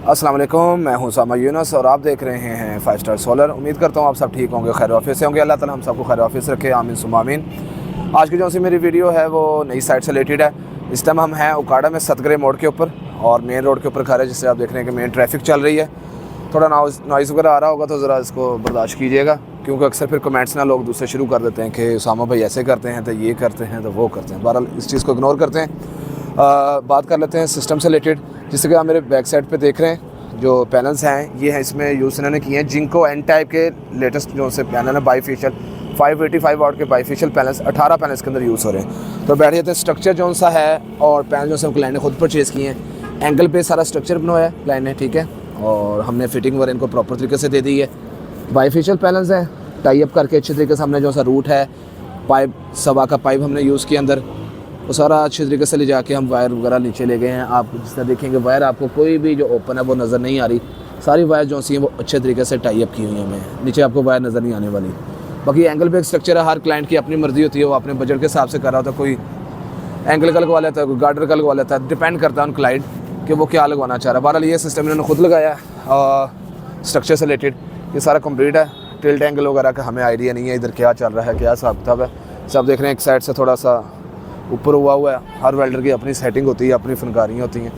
अस्सलाम वालेकुम, मैं हूं सामा यूनुस और आप देख रहे हैं 5 स्टार सोलर। उम्मीद करता हूं आप सब ठीक होंगे, खैर ऑफिस से होंगे। अल्लाह ताला हम सबको खैर ऑफिस रखे, आमीन सुम्मा आमीन। आज की जो सी मेरी वीडियो है वो नई साइट से रिलेटेड है। इस टाइम हम हैं उकाड़ा में सतगरे मोड़ के ऊपर और मेन रोड के ऊपर खड़े हैं, जिससे आप देख रहे हैं कि मेन ट्रैफिक चल रही है। थोड़ा नॉइज़ वगैरह आ रहा होगा तो ज़रा इसको बर्दाश्त कीजिएगा, क्योंकि अक्सर फिर कमेंट्स ना लोग दूसरे शुरू कर देते हैं कि उसामा भाई ऐसे करते हैं तो ये करते हैं तो वो करते हैं। बहरहाल इस चीज़ को इग्नोर करते हैं। बात कर लेते हैं सिस्टम से रिलेटेड। जैसे कि आप मेरे बैक साइड पे देख रहे हैं जो पैनल्स हैं, ये हैं इसमें यूज़ इन्होंने किए हैं जिंको एन टाइप के लेटेस्ट जो से पैनल है, बाईफेशियल 585 वाट के बाईफेशियल पैनल्स 18 पैनल्स के अंदर यूज़ हो रहे हैं। तो बैठ जाते हैं। स्ट्रक्चर जो सा है और पैनल जो से क्लाइंट ने खुद परचेज़ किए हैं, एंगल पे सारा स्ट्रक्चर बनवाया है क्लाइंट ने, ठीक है। और हमने फिटिंग वगैरह इनको प्रॉपर तरीके से दे दी है। बाईफेशियल पैनल्स हैं, टाई अप करके अच्छे तरीके से हमने जो सा रूट है, पाइप सवा का पाइप हमने यूज़ किया अंदर, वो सारा अच्छे तरीके से ले जाके हम वायर वगैरह नीचे ले गए हैं। आप जिस तरह देखेंगे वायर आपको कोई भी जो ओपन है वो नज़र नहीं आ रही। सारी वायर जो सी हैं वो अच्छे तरीके से टाई अप की हुई हैं, हमें नीचे आपको वायर नज़र नहीं आने वाली। बाकी एंगल पे एक स्ट्रक्चर है, हर क्लाइंट की अपनी मर्ज़ी होती है, वो अपने बजट के हिसाब से कर रहा होता है। कोई एंगल का लगवा लेता है, कोई गार्डर का लगवा लेता है, डिपेंड करता है उन क्लाइंट कि वो क्या लगवाना चाह रहा है। बहरहाल ये सिस्टम इन्होंने खुद लगाया है। स्ट्रक्चर से रिलेटेड ये सारा कंप्लीट है। टिल्ट एंगल वगैरह का हमें आइडिया नहीं है इधर क्या चल रहा है, क्या हिसाब किताब है। सब देख रहे हैं एक साइड से थोड़ा सा ऊपर हुआ है। हर वेल्डर की अपनी सेटिंग होती है, अपनी फनकारियाँ होती हैं।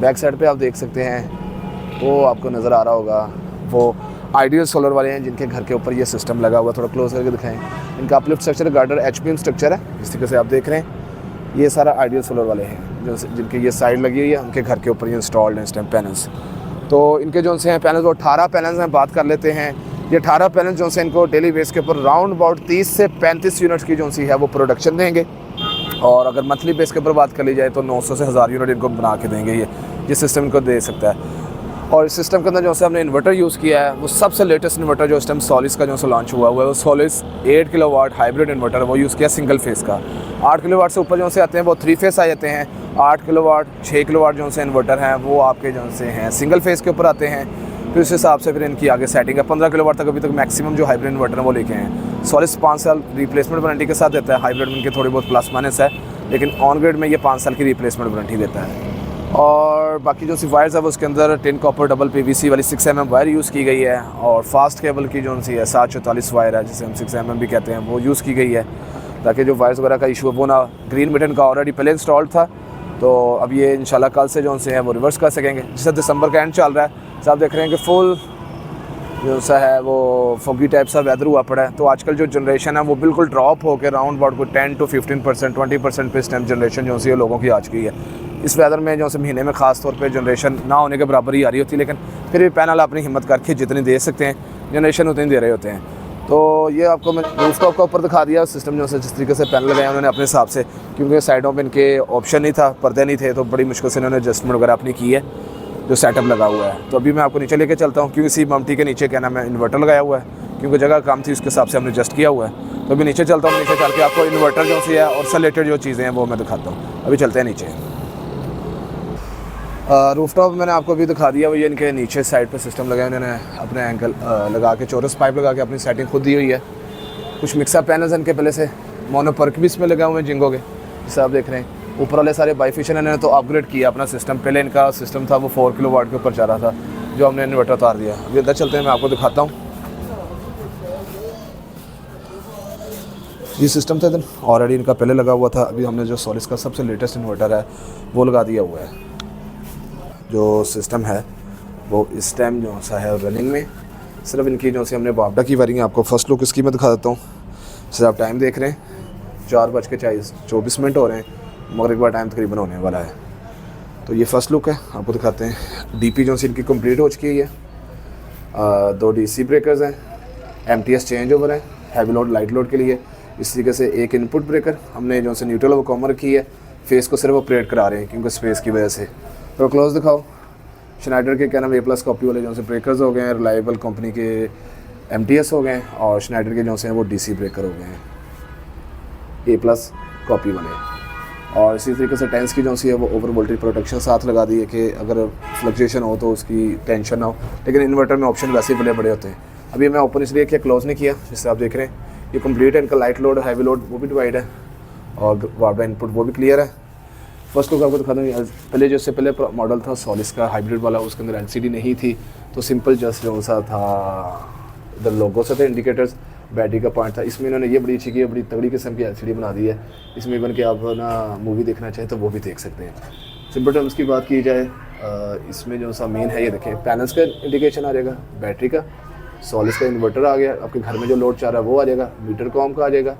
बैक साइड पे आप देख सकते हैं, वो आपको नज़र आ रहा होगा, वो आइडियल सोलर वाले हैं जिनके घर के ऊपर ये सिस्टम लगा हुआ है। थोड़ा क्लोज करके दिखाएं। इनका uplift structure girder HPM structure है, जिस तरीके से आप देख रहे हैं। ये सारा आइडियल सोलर वाले हैं जो जिनके ये साइड लगी हुई है, उनके घर के ऊपर ये इंस्टॉल्ड हैं इस टाइम पैनल्स। तो इनके जो से हैं पैनल्स वो 18 पैनल्स हैं। बात कर लेते हैं, ये 18 पैनल जो से इनको डेली बेस के ऊपर राउंड अबाउट 30 से 35 यूनिट्स की जो सी है वो प्रोडक्शन देंगे। और अगर मंथली बेस के ऊपर बात कर ली जाए तो 900 से 1000 यूनिट इनको बना के देंगे। ये सिस्टम इनको दे सकता है। और इस सिस्टम के अंदर जो से हमने इन्वर्टर यूज़ किया है, वो सबसे लेटेस्ट इन्वर्टर जो इस टाइम सोलिस का जो से लॉन्च हुआ है, वो सोलिस 8 किलोवाट हाइब्रिड इन्वर्टर वो यूज़ किया सिंगल फेस का। 8 किलोवाट से ऊपर जो से आते हैं वो 3 फेस आ जाते हैं। 8 किलोवाट 6 किलोवाट जो से इन्वर्टर हैं वो आपके जो से हैं सिंगल फेस के ऊपर आते हैं। फिर उस हिसाब से फिर इनकी आगे सेटिंग है। 15 किलोवाट तक अभी तक मैक्सिमम जो हाइब्रिड इन्वर्टर है वो लेके हैं। सोलिस 5 साल रिप्लेसमेंट वारंटी के साथ देता है। हाइब्रिड में इनके थोड़ी बहुत प्लस माइनस है, लेकिन ऑन ग्रिड में ये 5 साल की रिप्लेसमेंट वारंटी देता है। और बाकी जो सी वायर्स है वो उसके अंदर टिन कॉपर डबल PVC वाली 6 mm वायर यूज़ की गई है। और फास्ट केबल की जो सी है 744 वायर है, जिसे हम 6 mm भी कहते हैं, वो यूज़ की गई है, ताकि जो वायर्स वगैरह का इशू है वो ना। ग्रीन बटन का ऑलरेडी पहले इंस्टॉल्ड था, तो अब ये इंशाल्लाह कल से जो से है वो रिवर्स कर सकेंगे। जैसे दिसंबर का एंड चल रहा है, सब देख रहे हैं कि फुल जो सा है वो फोगी टाइप सा वेदर हुआ पड़ा है। तो आजकल जो जनरेशन है वो बिल्कुल ड्रॉप होकर राउंड अबाउट को 10 to 15% 20% पे इस टाइम जनरेशन जो सी है लोगों की आ चुकी है। इस वेदर में जो से महीने में ख़ास तौर पे जनरेशन ना होने के बराबर ही आ रही होती है, लेकिन फिर भी पैनल अपनी हिम्मत करके जितनी दे सकते हैं जनरेशन उतनी दे रहे होते हैं। तो ये आपको मैं रूफटॉप का ऊपर दिखा दिया सिस्टम जो से जिस तरीके से पैनल लगाए उन्होंने अपने हिसाब से, क्योंकि साइडों पर इनके ऑप्शन नहीं था, पर्दे नहीं थे, तो बड़ी मुश्किल से इन्होंने एडजस्टमेंट वगैरह अपनी की है जो सेटअप लगा हुआ है। तो अभी मैं आपको नीचे लेके चलता हूँ, क्योंकि इसी ममटी के नीचे क्या नाम है इन्वर्टर लगाया हुआ है, क्योंकि जगह कम थी उसके हिसाब से हमने एडजस्ट किया हुआ है। तो अभी नीचे चलता हूँ, नीचे चल के आपको इन्वर्टर जो सी है और उससे रिलेटेड जो चीज़ें हैं वो मैं दिखाता हूँ। अभी चलते हैं नीचे। रूफटॉप मैंने आपको अभी दिखा दिया, वो ये इनके नीचे साइड पे सिस्टम लगाए उन्होंने अपने एंगल लगा के, चौरस पाइप लगा के अपनी सेटिंग खुद दी हुई है। कुछ मिक्सअप पैनल्स इनके पहले से मोनोपर्क भी इसमें लगा हुए हैं जिंगो के, जैसे आप देख रहे हैं। ऊपर वाले सारे बाईफेशियल इन्होंने तो अपग्रेड किया अपना सिस्टम। पहले इनका सिस्टम था वो 4 किलोवाट के ऊपर चल रहा था, जो हमने इन्वर्टर उतार दिया। अभी अंदर चलते हैं, मैं आपको दिखाता हूँ। ये सिस्टम था ऑलरेडी इनका पहले लगा हुआ था, अभी हमने जो सोलिस का सबसे लेटेस्ट इन्वर्टर है वो लगा दिया हुआ है। जो सिस्टम है वो इस टाइम जो सा है रनिंग में। सिर्फ इनकी जो सी हमने बावडा की वायरिंग आपको फर्स्ट लुक इसकी मैं दिखा देता हूँ। जैसे आप टाइम देख रहे हैं 4:24 हो रहे हैं, मगर एक बार टाइम तकरीबन होने वाला है। तो ये फर्स्ट लुक है, आपको दिखाते हैं। DP जो सी इनकी कंप्लीट हो चुकी है। 2 DC ब्रेकर्स हैं, MTS चेंज ओवर है हैवी लोड लाइट लोड के लिए। इस तरीके से एक इनपुट ब्रेकर हमने जो से न्यूट्रल वो कॉमन रखी है। फेस को सिर्फ ऑपरेट करा रहे हैं क्योंकि स्पेस की वजह से। तो क्लोज दिखाओ। श्नाइडर के क्या नाम A+ कॉपी वाले जो से ब्रेकर्स हो गए हैं, रिलायबल कंपनी के MTS हो गए, और श्नाइडर के जो से हैं वो DC ब्रेकर हो गए हैं A+ कॉपी वाले। और इसी तरीके से टेंस की जो सी है वो ओवर वोल्टेज प्रोटेक्शन साथ लगा दी है कि अगर फ्लक्चुएशन हो तो उसकी टेंशन ना हो, लेकिन इन्वर्टर में ऑप्शन वैसे ही बड़े बड़े होते हैं। अभी मैं ओपन इसलिए किया, क्लोज नहीं किया। जिससे आप देख रहे हैं ये कंप्लीट है। इनका लाइट लोड हैवी लोड वो भी डिवाइड है, और वार्डा इनपुट वो भी क्लियर है। फर्स्ट लुक आपको दिखा दूँ। पहले जो इससे पहले मॉडल था सोलिस का हाइब्रिड वाला, उसके अंदर LCD नहीं थी, तो सिंपल जस्ट जो सा था इधर लोगो से थे इंडिकेटर्स, बैटरी का पॉइंट था। इसमें इन्होंने ये बड़ी अच्छी की, बड़ी तगड़ी किस्म की LCD बना दी है। इसमें इवन कि आप ना मूवी देखना चाहें तो वो भी देख सकते हैं। सिंपल टर्म्स की बात की जाए, इसमें जो सा मेन है ये देखें, पैनल्स का इंडिकेशन आ जाएगा, बैटरी का, सोलिस का इन्वर्टर आ गया, आपके घर में जो लोड चाह रहा है वो आ जाएगा, मीटर कॉम का आ जाएगा।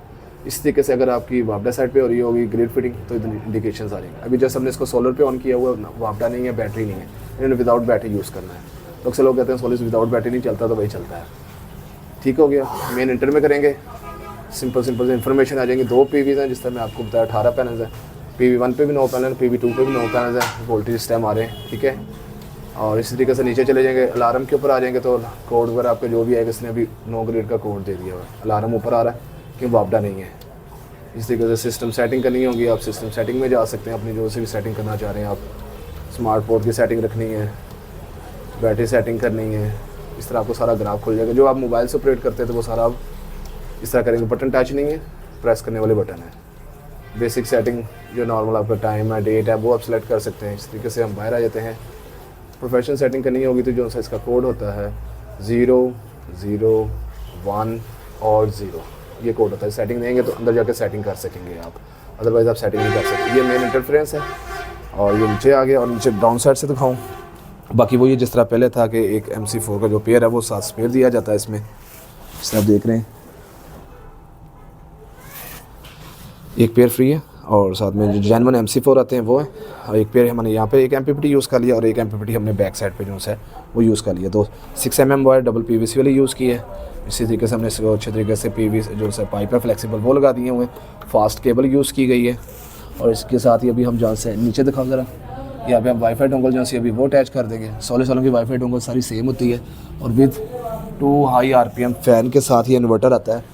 इस तरीके से अगर आपकी वापडा साइड पे हो रही होगी ग्रिड फिटिंग तो इंडिकेशंस आ जाएंगे। अभी जैसे हमने इसको सोलर पे ऑन किया हुआ, वापडा नहीं है, बैटरी नहीं है, इन्होंने विदाउट बैटरी यूज़ करना है। तो अक्सर लोग कहते हैं सोलिस विदाउट बैटरी नहीं चलता, तो वही चलता है। ठीक हो गया। मेन इंटर में करेंगे, सिंपल से इन्फॉर्मेशन आ जाएंगी। 2 PVs हैं, जिस तरह मैं आपको बताया 18 पैनल्स हैं। PV1 पे भी 9 पैनल, PV2 पे भी 9 पैनल्स हैं, वोल्टेज इस टाइम आ रहे हैं। ठीक है, और इसी तरीके से नीचे चले जाएंगे, अलार्म के ऊपर आ जाएंगे तो कोड वगैरह आपका जो भी आएगा, इसने अभी 9 ग्रेड का कोड दे दिया हुआ है। अलार्म ऊपर आ रहा है कि वापडा नहीं है। इस तरीके से सिस्टम सेटिंग करनी होगी, आप सिस्टम सेटिंग में जा सकते हैं, अपनी जो से भी सेटिंग करना चाह रहे हैं आप। स्मार्ट पोर्ट की सेटिंग रखनी है, बैटरी सेटिंग करनी है, इस तरह आपको सारा ग्राफ खुल जाएगा। जो आप मोबाइल से ऑपरेट करते हैं तो वो सारा आप इस तरह करेंगे। बटन टच नहीं है, प्रेस करने वाले बटन है। बेसिक सेटिंग जो नॉर्मल आपका टाइम है, डेट है, वो आप सेलेक्ट कर सकते हैं। इस तरीके से हम बाहर आ जाते हैं। प्रोफेशनल सेटिंग करनी होगी तो जो सा इसका कोड होता है 0 0 1 और 0, ये कोड होता है। सेटिंग देंगे तो अंदर जाकर सेटिंग कर सकेंगे आप, अदरवाइज़ आप सेटिंग नहीं कर सकते। ये मेन इंटरफेरेंस है। और ये नीचे आ गया, और नीचे डाउन साइड से दिखाऊँ, बाकी वो ये जिस तरह पहले था कि एक MC4 का जो पेयर है वो 7 स्पेयर दिया जाता है इसमें, जिस आप देख रहे हैं एक पेयर फ्री है, और साथ में जो जेन्युइन MC4 आते हैं वो है। और एक पेयर हमने यहाँ पे एक MPPT यूज़ कर लिया, और एक MPPT हमने बैक साइड पे जो है वो यूज़ कर लिया। तो 6 mm वायर डबल PVC वाली यूज़ की है। इसी तरीके से हमने इसको अच्छे तरीके से PVC जो है पाइप है फ्लेक्सिबल वो लगा दिए हुए हैं। फास्ट केबल यूज़ की गई है। और इसके साथ ही अभी हम जहाँ से नीचे दिखाओ ज़रा, यहाँ पे हम वाईफाई डोंगल जहाँ से अभी वो अटैच कर देंगे। 16 सालों की वाईफाई डोंगल सारी सेम होती है, और विद 2 हाई RPM फ़ैन के साथ ही इन्वर्टर आता है,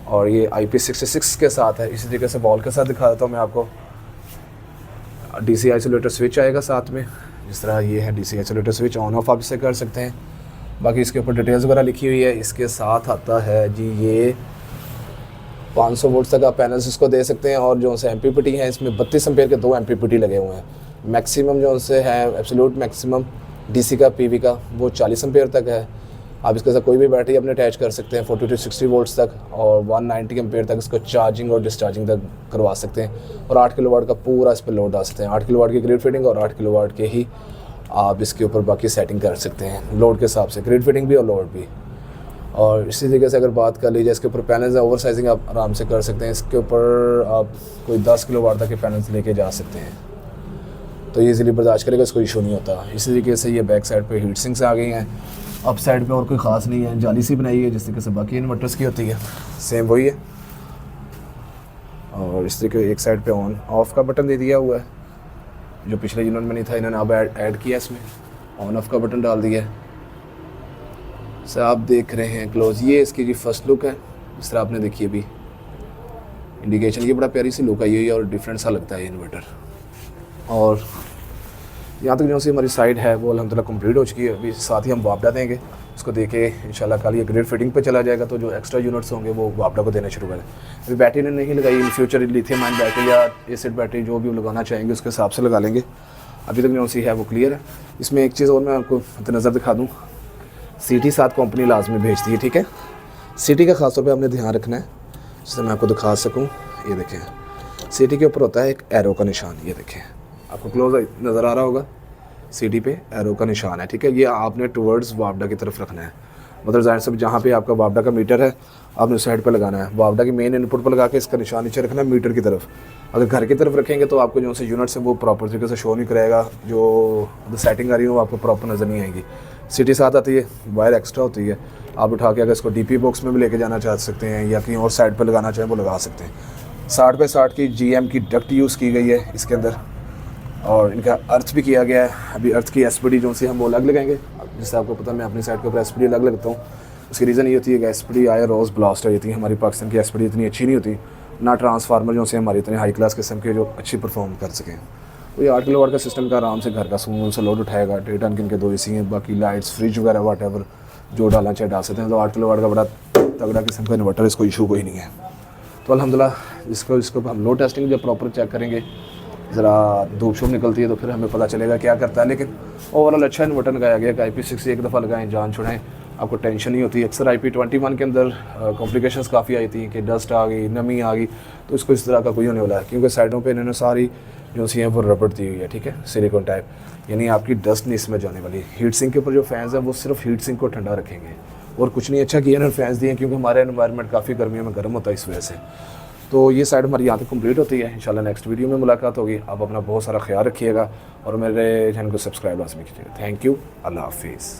और ये IP66 के साथ है। इसी तरीके से बॉल के साथ दिखा देता हूँ मैं आपको। DC आइसोलेटर स्विच आएगा साथ में, जिस तरह ये है DC isolator switch, on off आप इसे कर सकते हैं। बाकी इसके ऊपर डिटेल्स वगैरह लिखी हुई है। इसके साथ आता है जी ये 500 वोल्ट तक आप पैनल्स इसको दे सकते हैं। और जो से MPPT है, इसमें 32 एम्पेयर के 2 MPPT लगे हुए हैं। मैक्सिमम जो से है एब्सोल्यूट मैक्सिमम DC का PV का वो 40 एम्पेयर तक है। आप इसके साथ कोई भी बैटरी अपने अटैच कर सकते हैं 40 to 60 वोल्ट्स तक, और 190 एम्पेयर तक इसको चार्जिंग और डिस्चार्जिंग तक करवा सकते हैं। और 8 किलोवाट का पूरा इस पर लोड डाल सकते हैं। 8 किलोवाट की ग्रिड फिटिंग और 8 किलोवाट के ही आप इसके ऊपर बाकी सेटिंग कर सकते हैं लोड के हिसाब से, ग्रिड फिटिंग भी और लोड भी। और इसी तरीके से अगर बात कर लीजिए, इसके ऊपर पैनल्स ओवर साइजिंग आप आराम से कर सकते हैं। इसके ऊपर आप कोई 10 किलोवाट तक के पैनल्स लेके जा सकते हैं, तो ये इजीली बर्दाश्त करेगा, इसको इशू नहीं होता। इसी तरीके से ये बैक साइड पे हीट सिंक्स आ गई हैं। अप साइड पे और कोई ख़ास नहीं है, जाली सी बनाई है जिस तरीके से बाकी इन्वर्टर्स की होती है, सेम वही है। और इस तरीके एक साइड पे ऑन ऑफ का बटन दे दिया हुआ है, जो पिछले यूनिट में नहीं था, इन्होंने अब ऐड किया, इसमें ऑन ऑफ का बटन डाल दिया है। सर आप देख रहे हैं क्लोज, ये इसकी जी फर्स्ट लुक है, जिस तरह आपने देखी अभी इंडिकेशन, ये बड़ा प्यारी सी लुक आई हुई है और डिफरेंट सा लगता है इन्वर्टर। और यहाँ तक जो सी हमारी साइड है वो अल्हम्दुलिल्लाह कंप्लीट हो चुकी है। अभी साथ ही हम वापडा देंगे, उसको देके इंशाल्लाह कल ये ग्रिड फिटिंग पे चला जाएगा, तो जो एक्स्ट्रा यूनिट्स होंगे वो वापडा को देना शुरू करें। अभी बैटरी ने नहीं लगाई, in future lithium ion battery या एसिड बैटरी जो भी लगाना चाहेंगे उसके हिसाब से लगा लेंगे। अभी तक जो सी है वो क्लियर है। इसमें एक चीज़ और मैं आपको नज़र दिखा दूँ, CT 7 कंपनी लाजमी भेजती है, ठीक है। CT का ख़ास तौर पे हमने ध्यान रखना है, जिससे मैं आपको दिखा सकूं। ये देखें, CT के ऊपर होता है एक एरो का निशान, ये देखें आपको क्लोज नज़र आ रहा होगा, CT पे एरो का निशान है, ठीक है। ये आपने टुवर्ड्स वापडा की तरफ रखना है, मतलब ज़ाहिर से जहाँ पे आपका वापडा का मीटर है आपने उस साइड पर लगाना है। वापडा की मेन इनपुट पर लगा के इसका निशान नीचे रखना है मीटर की तरफ। अगर घर की तरफ रखेंगे तो आपको जो से यूनिट्स है वो प्रॉपर तरीके से शो नहीं करेगा, जो सेटिंग आ रही है वो आपको प्रॉपर नज़र नहीं आएगी। CT 7 आती है, वायर एक्स्ट्रा होती है, आप उठा के अगर इसको DP बॉक्स में भी लेके जाना चाह सकते हैं या कहीं और साइड पर लगाना चाहें वो लगा सकते हैं। 60 बाई 60 की GM की डक्ट यूज़ की गई है इसके अंदर, और इनका अर्थ भी किया गया है। अभी अर्थ की SPD जो सी हम वो अलग लगाएंगे, जिससे आपको पता है मैं अपनी साइड के ऊपर SPD अलग लगता हूँ। उसकी रीज़न ये होती है कि SPD आया रोज़ ब्लास्ट होती है, हमारी पाकिस्तान की SPD इतनी अच्छी नहीं होती, ना ट्रांसफार्मर जो से हमारी इतने हाई क्लास किस्म के जो अच्छी परफॉर्म कर सकें। तो ये 8 किलोवाट का सिस्टम का आराम से घर का सुकून से लोड उठाएगा। 1.5 टन के इनके 2 AC हैं, बाकी लाइट्स फ्रिज वगैरह वाट एवर जो डालना चाहे डाल सकते हैं। तो 8 किलोवाट का बड़ा तगड़ा किस्म का इन्वर्टर, इसको इशू कोई नहीं है। तो अल्हम्दुलिल्लाह इसको हम लोड टेस्टिंग जब प्रॉपर चेक करेंगे, ज़रा धूप शूप निकलती है तो फिर हमें पता चलेगा क्या करता है। लेकिन ओवरऑल अच्छा इन्वर्टर लगाया गया कि IP60 एक दफ़ा लगाएं जान छुड़ाएं, आपको टेंशन नहीं होती। अक्सर IP21 के अंदर कॉम्प्लिकेशंस काफ़ी आई थी कि डस्ट आ गई, नमी आ गई, तो इसको इस तरह का कोई होने वाला है क्योंकि साइडों पे इन्होंने सारी जो सी हैं वो रबड़ दी हुई है, ठीक है, सिलिकॉन टाइप, यानी आपकी डस्ट नहीं इसमें जाने वाली। हीट सिंक के ऊपर जो फैंस हैं वो सिर्फ हीट सिंक को ठंडा रखेंगे और कुछ नहीं। अच्छा किया इन्होंने फैंस दिए क्योंकि हमारा एनवायरनमेंट काफ़ी गर्मियों में गर्म होता है इस वजह से। तो ये साइड हमारी यहाँ तक कंप्लीट होती है। इंशाल्लाह नेक्स्ट वीडियो में मुलाकात होगी। आप अपना बहुत सारा ख्याल रखिएगा और मेरे चैनल को सब्सक्राइब लाजमी कीजिएगा। थैंक यू, अल्लाह हाफिज़।